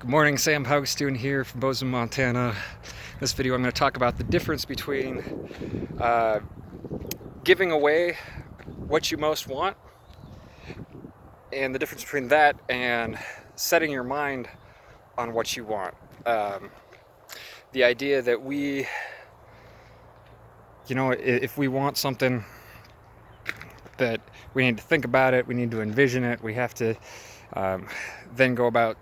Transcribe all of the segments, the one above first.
Good morning, Sam Hougstone here from Bozeman, Montana. In this video I'm going to talk about the difference between uh, giving away what you most want and the difference between that and setting your mind on what you want. The idea that if we want something, that we need to think about it, we need to envision it, we have to then go about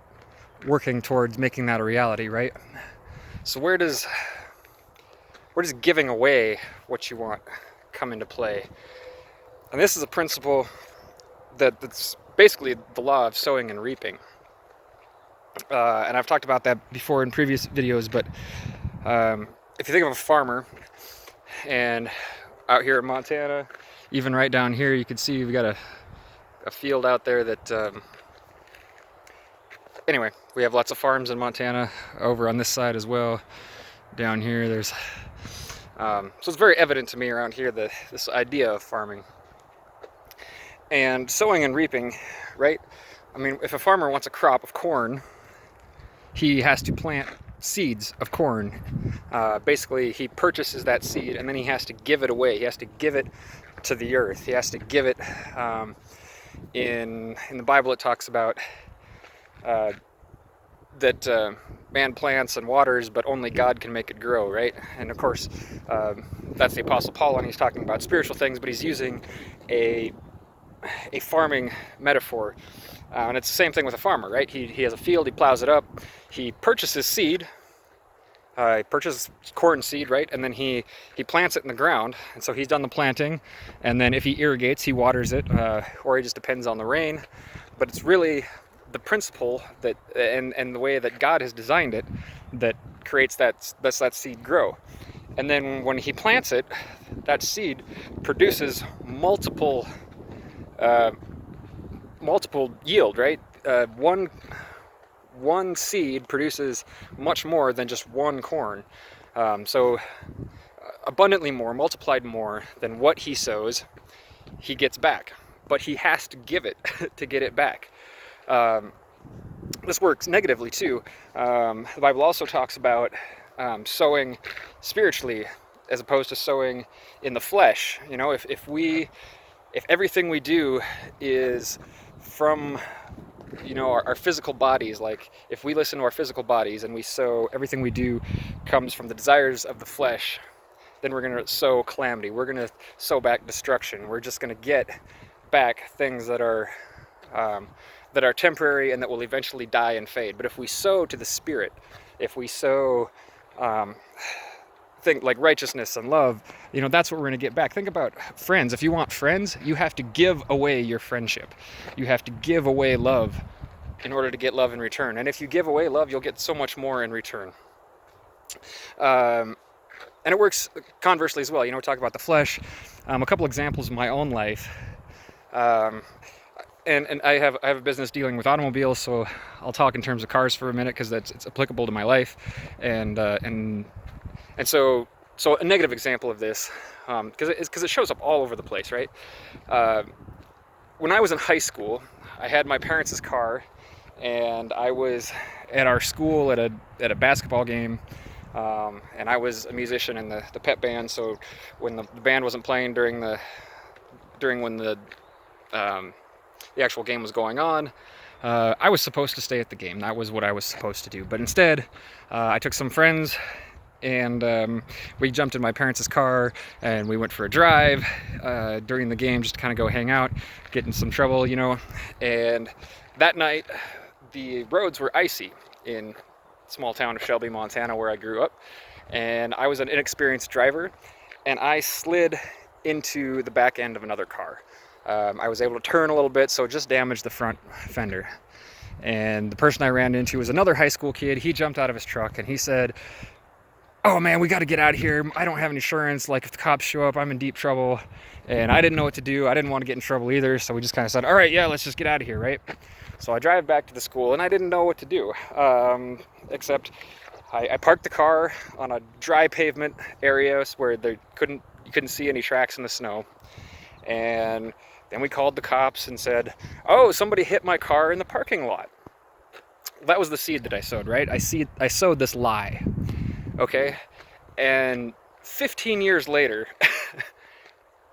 working towards making that a reality, right? So where does giving away what you want come into play? And this is a principle that's basically the law of sowing and reaping. And I've talked about that before in previous videos, but if you think of a farmer, and out here in Montana, even right down here, you can see we've got a field out there that anyway, we have lots of farms in Montana. Over on this side as well, down here there's so it's very evident to me around here that this idea of farming and sowing and reaping, right? I mean, if a farmer wants a crop of corn, he has to plant seeds of corn. Basically, he purchases that seed and then he has to give it away. He has to give it to the earth. He has to give it. In the Bible, it talks about that man plants and waters, but only God can make it grow, right? And of course, that's the Apostle Paul, and he's talking about spiritual things, but he's using a farming metaphor. And it's the same thing with a farmer, right? He has a field, he plows it up, he purchases seed, he purchases corn seed, right? And then he plants it in the ground. And so he's done the planting, and then if he irrigates, he waters it, or he just depends on the rain. But it's really the principle that and the way that God has designed it that creates that seed grow. And then when he plants it, that seed produces multiple yield, right? One seed produces much more than just one corn. So abundantly more, multiplied more than what he sows, he gets back. But he has to give it to get it back. This works negatively too. The Bible also talks about sowing spiritually as opposed to sowing in the flesh. You know, if everything we do is from, our physical bodies, like if we listen to our physical bodies and we sow, everything we do comes from the desires of the flesh, then we're going to sow calamity. We're going to sow back destruction. We're just going to get back things that are temporary and that will eventually die and fade. But if we sow to the Spirit, if we sow think like righteousness and love, that's what we're going to get back. Think about friends. If you want friends, you have to give away your friendship. You have to give away love in order to get love in return. And if you give away love, you'll get so much more in return. And it works conversely as well. Talk about the flesh. A couple examples in my own life. And I have a business dealing with automobiles, so I'll talk in terms of cars for a minute because it's applicable to my life. And so a negative example of this, because it shows up all over the place, right? When I was in high school, I had my parents' car, and I was at our school at a basketball game, and I was a musician in the pep band. So when the band wasn't playing during when the actual game was going on, I was supposed to stay at the game. That was what I was supposed to do. But instead, I took some friends and we jumped in my parents' car and we went for a drive during the game just to kind of go hang out, get in some trouble, And that night, the roads were icy in small town of Shelby, Montana, where I grew up. And I was an inexperienced driver, and I slid into the back end of another car. I was able to turn a little bit, so it just damaged the front fender. And the person I ran into was another high school kid. He jumped out of his truck and he said, "Oh man, we got to get out of here. I don't have insurance. Like if the cops show up, I'm in deep trouble." And I didn't know what to do. I didn't want to get in trouble either. So we just kind of said, "All right, yeah, let's just get out of here," right? So I drive back to the school and I didn't know what to do. Except I parked the car on a dry pavement area where you couldn't see any tracks in the snow. And then we called the cops and said, "Oh, somebody hit my car in the parking lot." that was the seed that I sowed, right? I sowed this lie, okay? And 15 years later,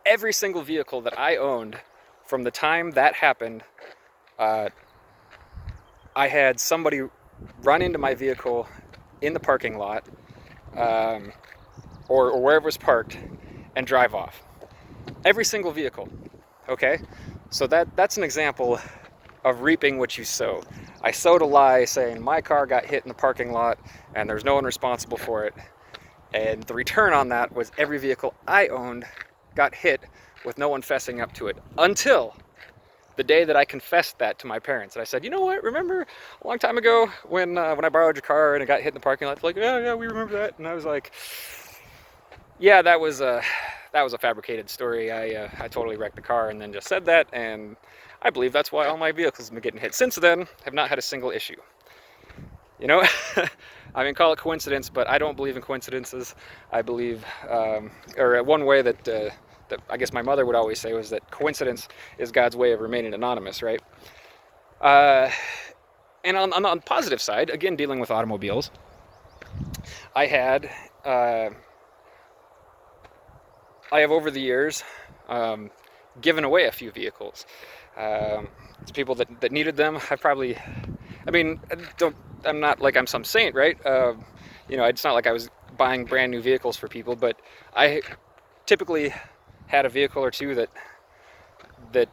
every single vehicle that I owned from the time that happened, I had somebody run into my vehicle in the parking lot, or wherever it was parked, and drive off. Every single vehicle, okay? So that's an example of reaping what you sow. I sowed a lie saying my car got hit in the parking lot and there's no one responsible for it. And the return on that was every vehicle I owned got hit with no one fessing up to it, until the day that I confessed that to my parents. And I said, you know what, remember a long time ago when I borrowed your car and it got hit in the parking lot? They're like, yeah, we remember that. And I was like, yeah, that was a fabricated story. I totally wrecked the car and then just said that, and I believe that's why all my vehicles have been getting hit. Since then, have not had a single issue. You know, I mean, call it coincidence, but I don't believe in coincidences. I believe, or one way that I guess my mother would always say was that coincidence is God's way of remaining anonymous, right? And on the positive side, again, dealing with automobiles, I have over the years given away a few vehicles to people that needed them. I'm not like I'm some saint, right? It's not like I was buying brand new vehicles for people, but I typically had a vehicle or two that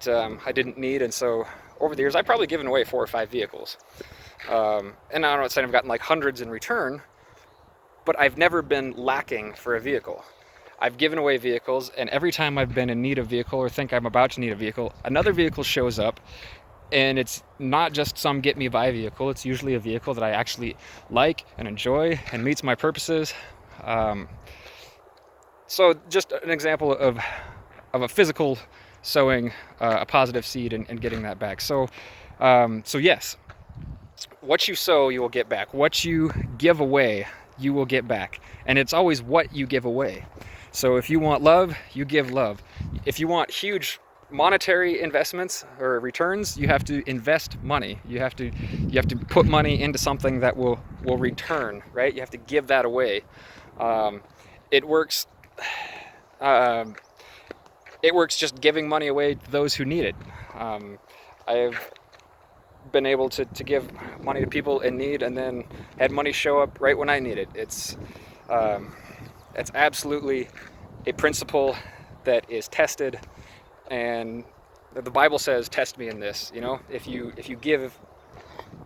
I didn't need, and so over the years I've probably given away 4 or 5 vehicles. And I'm not saying I've gotten like hundreds in return, but I've never been lacking for a vehicle. I've given away vehicles, and every time I've been in need of a vehicle or think I'm about to need a vehicle, another vehicle shows up, and it's not just some get-me-by vehicle. It's usually a vehicle that I actually like and enjoy and meets my purposes. So just an example of a physical sowing a positive seed and getting that back. So yes, what you sow, you will get back. What you give away, you will get back. And it's always what you give away. So if you want love, you give love. If you want huge monetary investments or returns, you have to invest money. You have to put money into something that will return, right? You have to give that away. It works just giving money away to those who need it. I've been able to give money to people in need, and then had money show up right when I need it. It's absolutely a principle that is tested, and the Bible says, "Test me in this." If you give,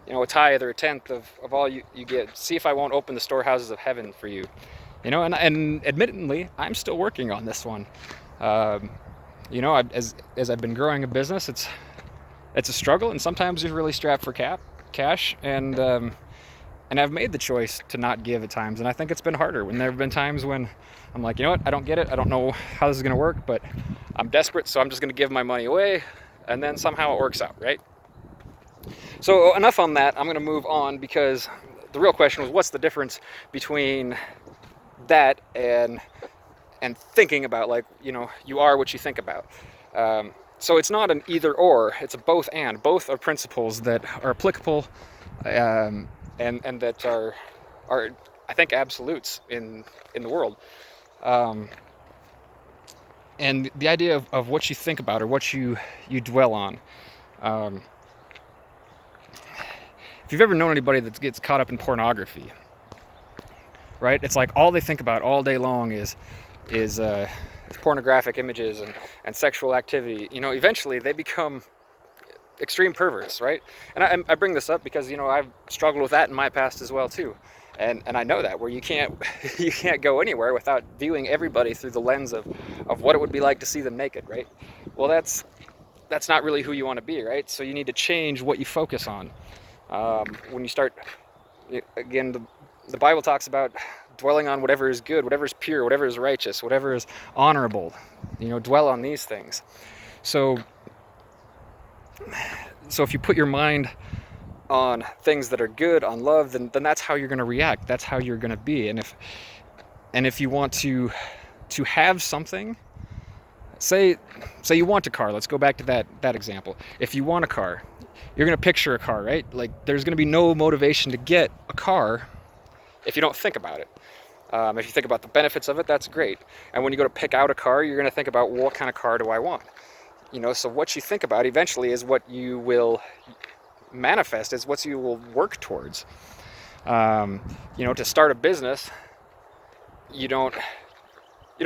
a tithe or a tenth of all you get, see if I won't open the storehouses of heaven for you. And admittedly, I'm still working on this one. As I've been growing a business, it's a struggle, and sometimes you're really strapped for cash, and I've made the choice to not give at times, and I think it's been harder when there have been times when I'm like, you know what, I don't get it, I don't know how this is going to work, but I'm desperate, so I'm just going to give my money away, and then somehow it works out, right? So enough on that. I'm going to move on, because the real question was, what's the difference between that and thinking about, you are what you think about. So it's not an either or, it's a both and. Both are principles that are applicable, and that are I think absolutes in the world. And the idea of what you think about, or what you dwell on. If you've ever known anybody that gets caught up in pornography, right? It's like all they think about all day long is pornographic images and sexual activity. Eventually they become extreme perverts, right? And I bring this up because I've struggled with that in my past as well too, and I know that, where you can't go anywhere without viewing everybody through the lens of what it would be like to see them naked, right? Well, that's not really who you want to be, right? So you need to change what you focus on. When you start, again, the Bible talks about dwelling on whatever is good, whatever is pure, whatever is righteous, whatever is honorable. Dwell on these things. So if you put your mind on things that are good, on love, then that's how you're going to react. That's how you're going to be. And if you want to have something say you want a car. Let's go back to that example. If you want a car, you're going to picture a car, right? Like, there's going to be no motivation to get a car if you don't think about it. If you think about the benefits of it, that's great. And when you go to pick out a car, you're going to think about, what kind of car do I want? So what you think about eventually is what you will manifest, is what you will work towards. To start a business, you don't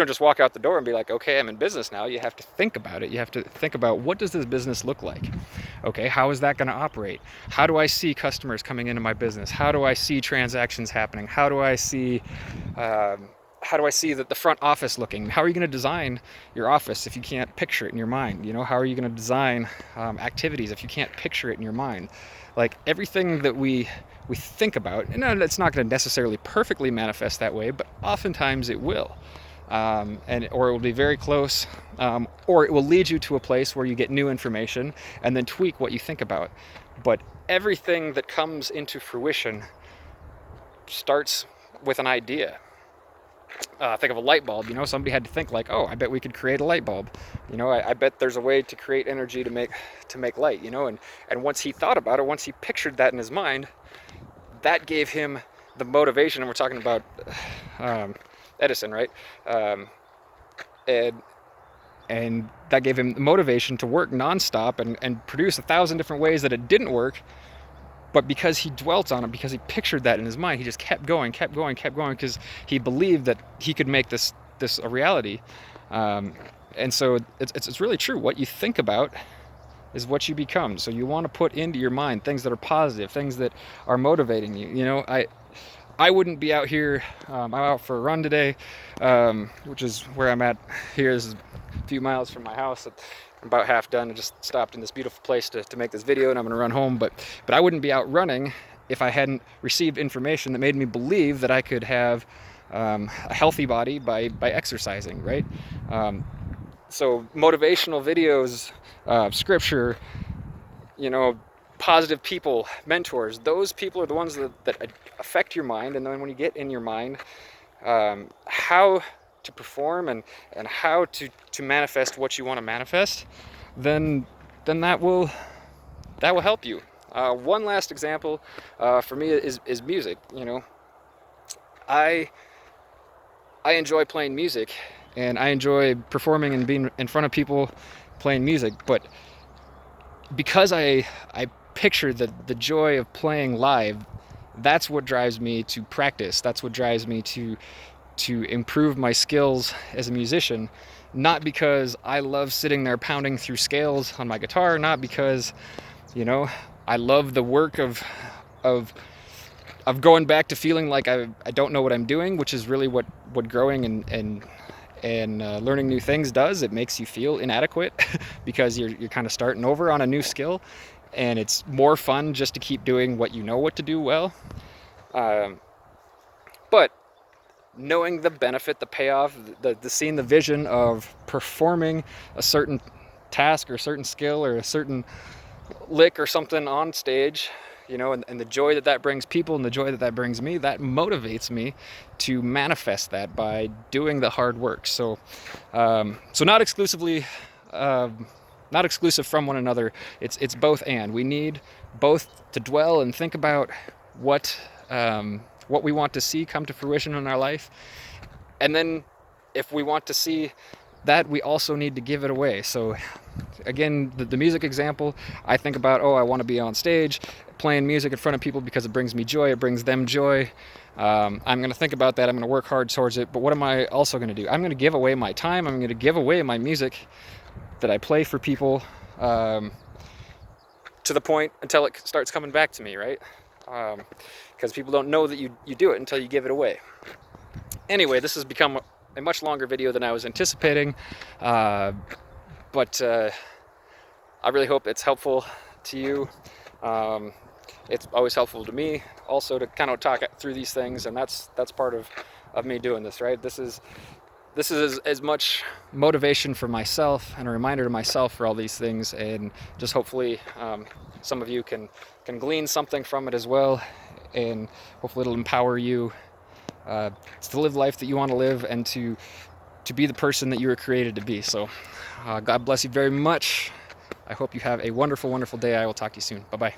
just walk out the door and be like, okay, I'm in business now. You have to think about it. You have to think about, what does this business look like? Okay, how is that going to operate? How do I see customers coming into my business? How do I see transactions happening? How do I see that the front office looking? How are you going to design your office if you can't picture it in your mind? How are you going to design activities if you can't picture it in your mind? Like, everything that we think about, and it's not going to necessarily perfectly manifest that way, but oftentimes it will. Or it will be very close, or it will lead you to a place where you get new information and then tweak what you think about. But everything that comes into fruition starts with an idea. Think of a light bulb. Somebody had to think like, oh, I bet we could create a light bulb. I bet there's a way to create energy to make light. And once he thought about it, once he pictured that in his mind, that gave him the motivation. And we're talking about Edison, right? And that gave him the motivation to work nonstop and produce 1,000 different ways that it didn't work. But because he dwelt on it, because he pictured that in his mind, he just kept going, because he believed that he could make this a reality. And so it's really true. What you think about is what you become. So you want to put into your mind things that are positive, things that are motivating you. I wouldn't be out here. I'm out for a run today, which is where I'm at. Here's a few miles from my house. I'm about half done. I just stopped in this beautiful place to make this video, and I'm going to run home. But I wouldn't be out running if I hadn't received information that made me believe that I could have a healthy body by exercising, right? So motivational videos, scripture, positive people, mentors, those people are the ones that affect your mind. And then when you get in your mind, how to perform and how to manifest what you want to manifest, then that will help you. One last example for me is music. I enjoy playing music, and I enjoy performing and being in front of people playing music, but because I picture the joy of playing live, that's what drives me to practice. That's what drives me to improve my skills as a musician, not because I love sitting there pounding through scales on my guitar, not because, I love the work of going back to feeling like I don't know what I'm doing, which is really what growing and learning new things does. It makes you feel inadequate because you're kind of starting over on a new skill, and it's more fun just to keep doing what you know what to do well. But knowing the benefit, the payoff, the seeing the vision of performing a certain task or a certain skill or a certain lick or something on stage, and the joy that brings people and the joy that brings me, that motivates me to manifest that by doing the hard work. So not exclusively, not exclusive from one another. It's both and. We need both to dwell and think about what we want to see come to fruition in our life. And then if we want to see that, we also need to give it away. So again, the music example, I think about, I want to be on stage playing music in front of people because it brings me joy, it brings them joy. I'm going to think about that, I'm going to work hard towards it. But what am I also going to do? I'm going to give away my time, I'm going to give away my music that I play for people to the point until it starts coming back to me, right? Because people don't know that you do it until you give it away. Anyway, this has become a much longer video than I was anticipating, but I really hope it's helpful to you. It's always helpful to me also to kind of talk through these things, and that's part of me doing this, right? This is as much motivation for myself and a reminder to myself for all these things, and just hopefully some of you can glean something from it as well, and hopefully it'll empower you to live life that you want to live, and to to be the person that you were created to be. So God bless you very much. I hope you have a wonderful, wonderful day. I will talk to you soon. Bye-bye.